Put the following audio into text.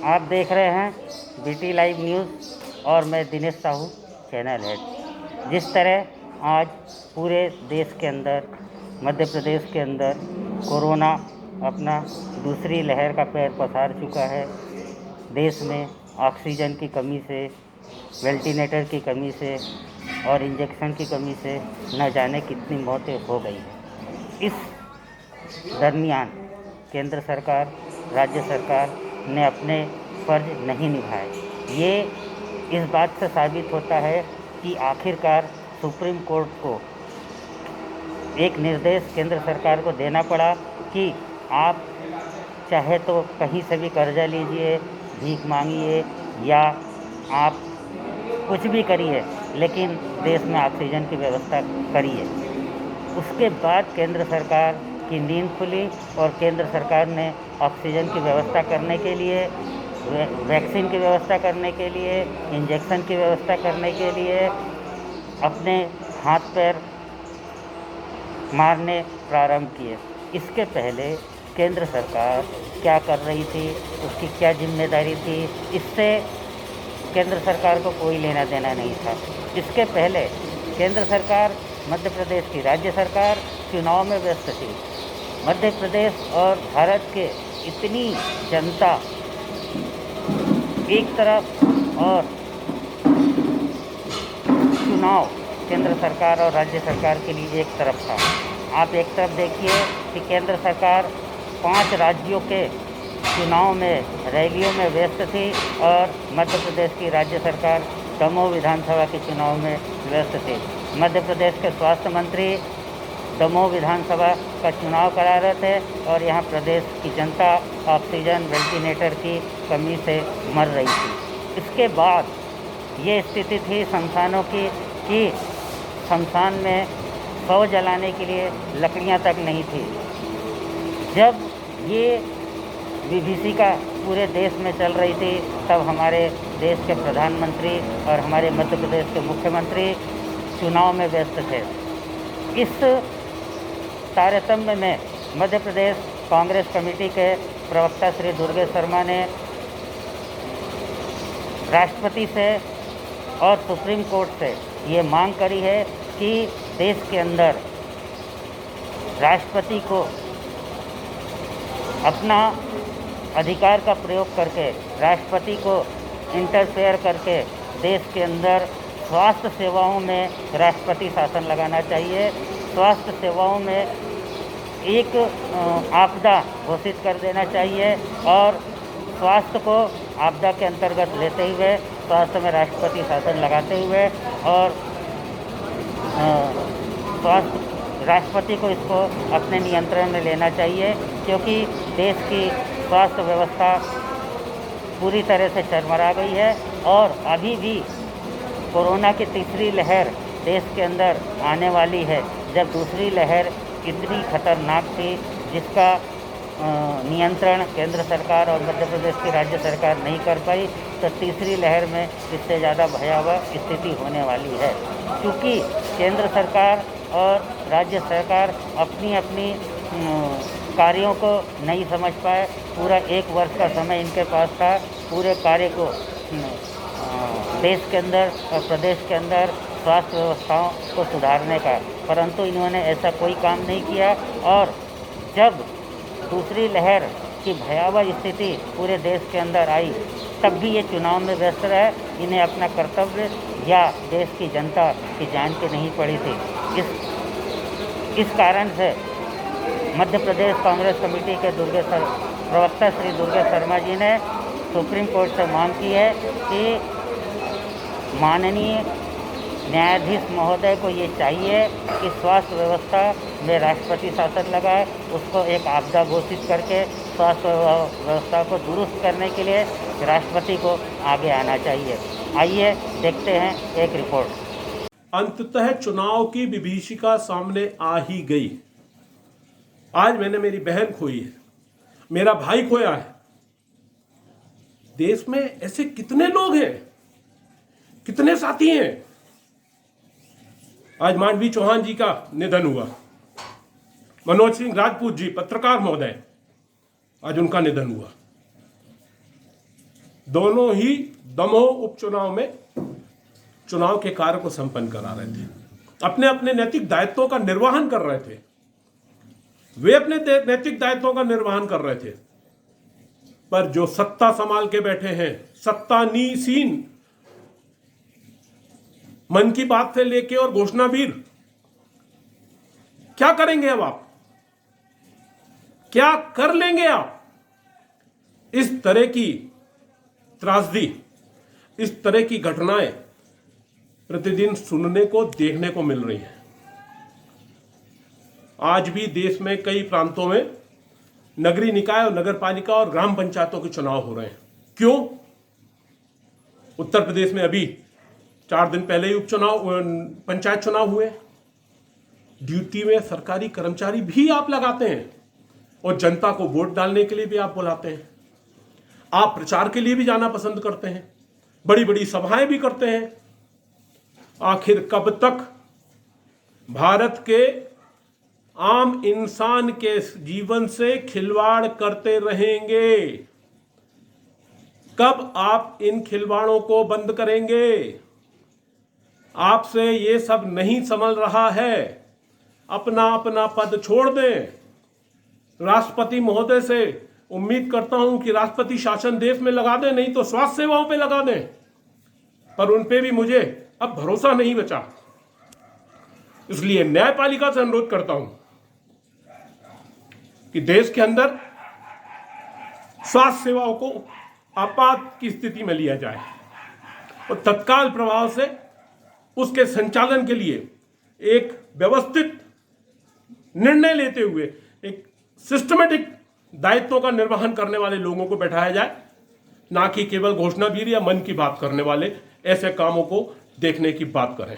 आप देख रहे हैं बीटी लाइव न्यूज़ और मैं दिनेश साहू चैनल हेड। जिस तरह आज पूरे देश के अंदर, मध्य प्रदेश के अंदर कोरोना अपना दूसरी लहर का पैर पसार चुका है। देश में ऑक्सीजन की कमी से, वेंटिलेटर की कमी से और इंजेक्शन की कमी से न जाने कितनी मौतें हो गई हैं। इस दरमियान केंद्र सरकार, राज्य सरकार ने अपने फर्ज नहीं निभाए। ये इस बात से साबित होता है कि आखिरकार सुप्रीम कोर्ट को एक निर्देश केंद्र सरकार को देना पड़ा कि आप चाहे तो कहीं से भी कर्जा लीजिए, भीख मांगिए या आप कुछ भी करिए, लेकिन देश में ऑक्सीजन की व्यवस्था करिए। उसके बाद केंद्र सरकार की नींद खुली और केंद्र सरकार ने ऑक्सीजन की व्यवस्था करने के लिए, वैक्सीन की व्यवस्था करने के लिए, इंजेक्शन की व्यवस्था करने के लिए अपने हाथ पैर मारने प्रारंभ किए। इसके पहले केंद्र सरकार क्या कर रही थी, उसकी क्या जिम्मेदारी थी, इससे केंद्र सरकार को कोई लेना देना नहीं था। इसके पहले केंद्र सरकार, मध्य प्रदेश की राज्य सरकार चुनाव में व्यस्त थी। मध्य प्रदेश और भारत के इतनी जनता एक तरफ और चुनाव केंद्र सरकार और राज्य सरकार के लिए एक तरफ था। आप एक तरफ देखिए कि केंद्र सरकार 5 राज्यों के चुनाव में, रैलियों में व्यस्त थी और मध्य प्रदेश की राज्य सरकार दमोह विधानसभा के चुनाव में व्यस्त थी। मध्य प्रदेश के स्वास्थ्य मंत्री दमोह विधानसभा का चुनाव करा रहे थे और यहाँ प्रदेश की जनता ऑक्सीजन, वेंटिलेटर की कमी से मर रही थी। इसके बाद ये स्थिति थी शमशानों की कि शमशान में शव जलाने के लिए लकड़ियाँ तक नहीं थी। जब ये विभीषिका पूरे देश में चल रही थी, तब हमारे देश के प्रधानमंत्री और हमारे मध्य प्रदेश के मुख्यमंत्री चुनाव में व्यस्त थे। इस तारतम्य में मध्य प्रदेश कांग्रेस कमेटी के प्रवक्ता श्री दुर्गेश शर्मा ने राष्ट्रपति से और सुप्रीम कोर्ट से ये मांग करी है कि देश के अंदर राष्ट्रपति को अपना अधिकार का प्रयोग करके, राष्ट्रपति को इंटरफेयर करके देश के अंदर स्वास्थ्य सेवाओं में राष्ट्रपति शासन लगाना चाहिए। स्वास्थ्य सेवाओं में एक आपदा घोषित कर देना चाहिए और स्वास्थ्य को आपदा के अंतर्गत लेते हुए स्वास्थ्य में राष्ट्रपति शासन लगाते हुए और स्वास्थ्य राष्ट्रपति को इसको अपने नियंत्रण में लेना चाहिए, क्योंकि देश की स्वास्थ्य व्यवस्था पूरी तरह से चरमरा गई है और अभी भी कोरोना की तीसरी लहर देश के अंदर आने वाली है। जब दूसरी लहर इतनी खतरनाक थी जिसका नियंत्रण केंद्र सरकार और मध्य प्रदेश की राज्य सरकार नहीं कर पाई, तो तीसरी लहर में इससे ज़्यादा भयावह स्थिति होने वाली है। क्योंकि केंद्र सरकार और राज्य सरकार अपनी अपनी कार्यों को नहीं समझ पाए। पूरा 1 वर्ष का समय इनके पास था पूरे कार्य को देश के अंदर और प्रदेश के अंदर स्वास्थ्य व्यवस्थाओं को सुधारने का, परंतु इन्होंने ऐसा कोई काम नहीं किया। और जब दूसरी लहर की भयावह स्थिति पूरे देश के अंदर आई, तब भी ये चुनाव में व्यस्त रहे। इन्हें अपना कर्तव्य या देश की जनता की जान की नहीं पड़ी थी। इस कारण से मध्य प्रदेश कांग्रेस कमेटी के प्रवक्ता श्री दुर्गेश शर्मा जी ने सुप्रीम कोर्ट से मांग की है कि माननीय न्यायाधीश महोदय को ये चाहिए कि स्वास्थ्य व्यवस्था में राष्ट्रपति शासन लगाए, उसको एक आपदा घोषित करके स्वास्थ्य व्यवस्था को दुरुस्त करने के लिए राष्ट्रपति को आगे आना चाहिए। आइए देखते हैं एक रिपोर्ट। अंततः चुनाव की विभीषिका सामने आ ही गई। आज मैंने मेरी बहन खोई है, मेरा भाई खोया है। देश में ऐसे कितने लोग हैं, कितने साथी हैं। आज मानवी चौहान जी का निधन हुआ, मनोज सिंह राजपूत जी पत्रकार महोदय, आज उनका निधन हुआ। दोनों ही दमोह उपचुनाव में चुनाव के कार्य को संपन्न करा रहे थे, अपने अपने नैतिक दायित्वों का निर्वहन कर रहे थे। वे अपने नैतिक दायित्वों का निर्वहन कर रहे थे, पर जो सत्ता संभाल के बैठे हैं, सत्तानीसीन, मन की बात से लेके और घोषणावीर, क्या करेंगे अब आप? क्या कर लेंगे आप? इस तरह की त्रासदी, इस तरह की घटनाएं प्रतिदिन सुनने को, देखने को मिल रही हैं। आज भी देश में कई प्रांतों में नगरीय निकाय और नगर पालिका और ग्राम पंचायतों के चुनाव हो रहे हैं। क्यों? उत्तर प्रदेश में अभी 4 दिन पहले ही उपचुनाव, पंचायत चुनाव हुए। ड्यूटी में सरकारी कर्मचारी भी आप लगाते हैं और जनता को वोट डालने के लिए भी आप बुलाते हैं। आप प्रचार के लिए भी जाना पसंद करते हैं, बड़ी बड़ी सभाएं भी करते हैं। आखिर कब तक भारत के आम इंसान के जीवन से खिलवाड़ करते रहेंगे? कब आप इन खिलवाड़ों को बंद करेंगे? आपसे ये सब नहीं संभल रहा है। अपना अपना पद छोड़ दें। राष्ट्रपति महोदय से उम्मीद करता हूं कि राष्ट्रपति शासन देश में लगा दें, नहीं तो स्वास्थ्य सेवाओं पे लगा दें, पर उन पे भी मुझे अब भरोसा नहीं बचा। इसलिए न्यायपालिका से अनुरोध करता हूं कि देश के अंदर स्वास्थ्य सेवाओं को आपात की स्थिति में लिया जाए और तत्काल प्रभाव से उसके संचालन के लिए एक व्यवस्थित निर्णय लेते हुए एक सिस्टमेटिक दायित्वों का निर्वहन करने वाले लोगों को बैठाया जाए, ना कि केवल घोषणावीर या मन की बात करने वाले ऐसे कामों को देखने की बात करें।